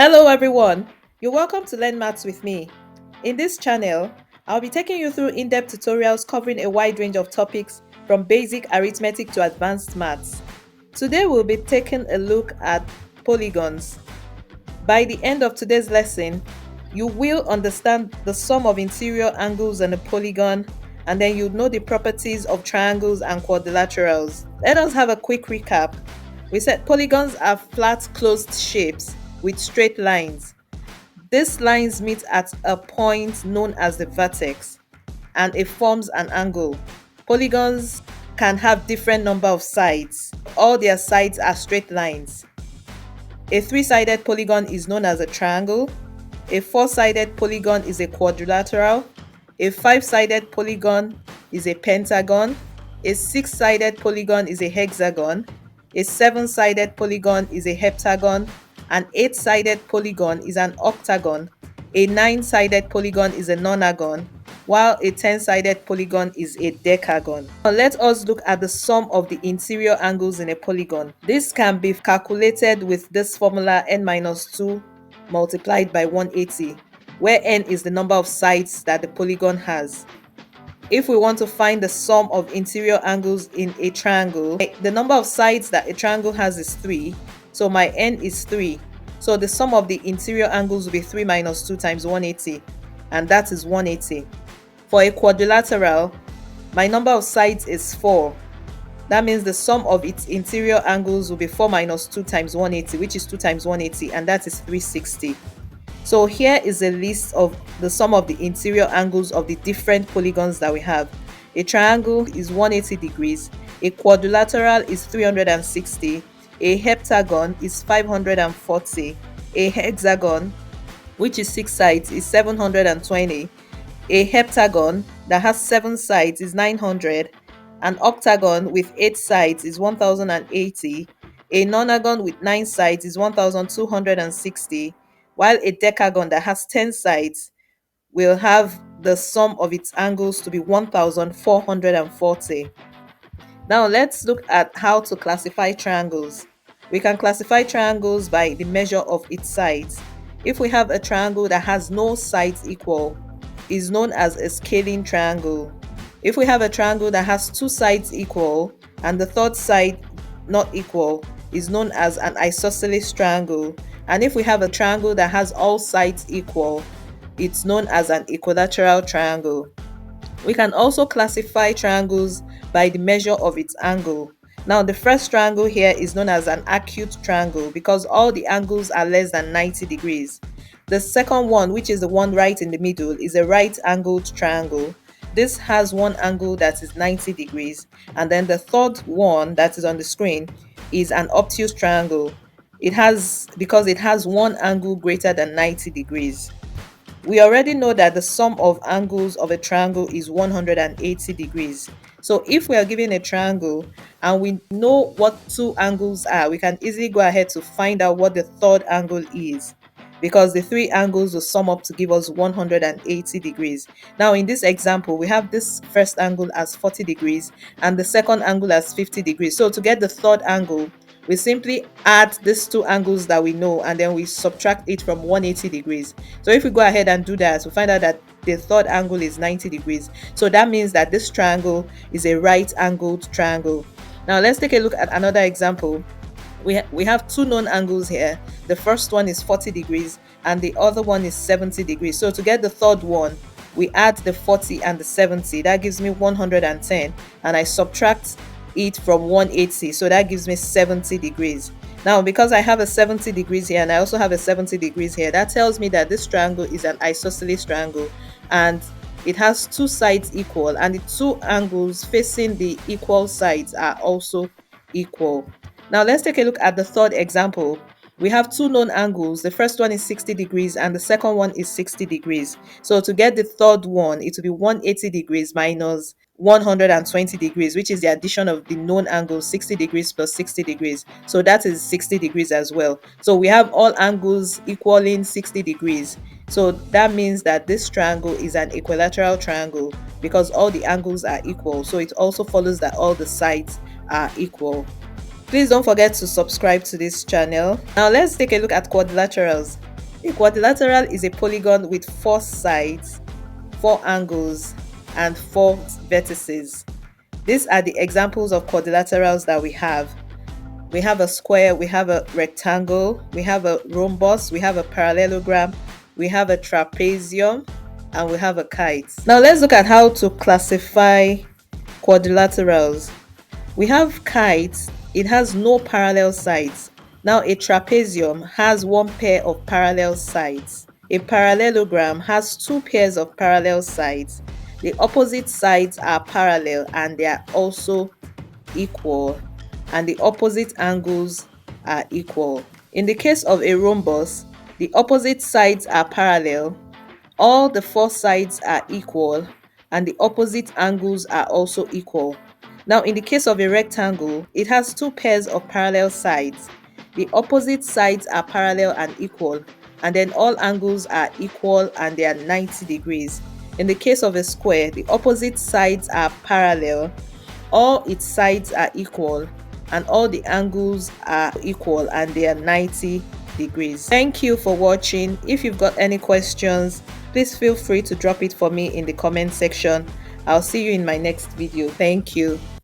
Hello everyone, you're welcome to Learn Maths with me. In this channel, I'll be taking you through in-depth tutorials covering a wide range of topics from basic arithmetic to advanced maths. Today we'll be taking a look at polygons. By the end of today's lesson, you will understand the sum of interior angles in a polygon, and then you'll know the properties of triangles and quadrilaterals. Let us have a quick recap. We said polygons are flat closed shapes with straight lines. These lines meet at a point known as the vertex and it forms an angle. Polygons can have different number of sides. All their sides are straight lines. A three-sided polygon is known as a triangle. A four-sided polygon is a quadrilateral. A five-sided polygon is a pentagon. A six-sided polygon is a hexagon. A seven-sided polygon is a heptagon. An eight-sided polygon is an octagon. A nine-sided polygon is a nonagon, while a 10-sided polygon is a decagon. Now let us look at the sum of the interior angles in a polygon. This can be calculated with this formula n-2 multiplied by 180, where n is the number of sides that the polygon has. If we want to find the sum of interior angles in a triangle, the number of sides that a triangle has is 3, so my n is 3. So the sum of the interior angles will be 3 minus 2 times 180, and that is 180. For a quadrilateral, my number of sides is 4. That means the sum of its interior angles will be 4 minus 2 times 180, which is 2 times 180, and that is 360. So here is a list of the sum of the interior angles of the different polygons that we have. A triangle is 180 degrees, a quadrilateral is 360, a heptagon is 540, a hexagon, which is 6 sides, is 720, a heptagon that has 7 sides is 900, an octagon with 8 sides is 1080, a nonagon with 9 sides is 1260, while a decagon that has 10 sides will have the sum of its angles to be 1440. Now let's look at how to classify triangles. We can classify triangles by the measure of its sides. If we have a triangle that has no sides equal, is known as a scaling triangle. If we have a triangle that has 2 sides equal and the third side not equal, is known as an isosceles triangle. And if we have a triangle that has all sides equal, it's known as an equilateral triangle. We can also classify triangles by the measure of its angle. Now the first triangle here is known as an acute triangle because all the angles are less than 90 degrees. The second one, which is the one right in the middle, is a right angled triangle. This has one angle that is 90 degrees, and then the third one that is on the screen is an obtuse triangle. Because it has one angle greater than 90 degrees. We already know that the sum of angles of a triangle is 180 degrees. So if we are given a triangle and we know what two angles are, we can easily go ahead to find out what the third angle is, because the three angles will sum up to give us 180 degrees. Now in this example, we have this first angle as 40 degrees and the second angle as 50 degrees. So to get the third angle, we simply add these two angles that we know and then we subtract it from 180 degrees. So if we go ahead and do that, we find out that the third angle is 90 degrees. So that means that this triangle is a right angled triangle. Now let's take a look at another example. We have two known angles here. The first one is 40 degrees and the other one is 70 degrees. So to get the third one, we add the 40 and the 70. That gives me 110, and I subtract it from 180, so that gives me 70 degrees. Now because I have a 70 degrees here and I also have a 70 degrees here, that tells me that this triangle is an isosceles triangle and it has two sides equal, and the two angles facing the equal sides are also equal. Now let's take a look at the third example. We have two known angles. The first one is 60 degrees and the second one is 60 degrees. So to get the third one, it will be 180 degrees minus 120 degrees, which is the addition of the known angles 60 degrees plus 60 degrees. So that is 60 degrees as well. So we have all angles equaling 60 degrees. So that means that this triangle is an equilateral triangle because all the angles are equal. So it also follows that all the sides are equal. Please don't forget to subscribe to this channel. Now let's take a look at quadrilaterals. A quadrilateral is a polygon with 4 sides, 4 angles, and 4 vertices. These are the examples of quadrilaterals that we have. We have a square, we have a rectangle, we have a rhombus, we have a parallelogram, we have a trapezium, and we have a kite. Now let's look at how to classify quadrilaterals. We have kites, it has no parallel sides. Now a trapezium has 1 pair of parallel sides. A parallelogram has 2 pairs of parallel sides. The opposite sides are parallel and they are also equal, and the opposite angles are equal. In the case of a rhombus, the opposite sides are parallel, all the 4 sides are equal, and the opposite angles are also equal. Now, in the case of a rectangle, it has 2 pairs of parallel sides. The opposite sides are parallel and equal, and then all angles are equal and they are 90 degrees. In the case of a square, the opposite sides are parallel, all its sides are equal, and all the angles are equal and they are 90 degrees. Thank you for watching. If you've got any questions, please feel free to drop it for me in the comment section. I'll see you in my next video. Thank you.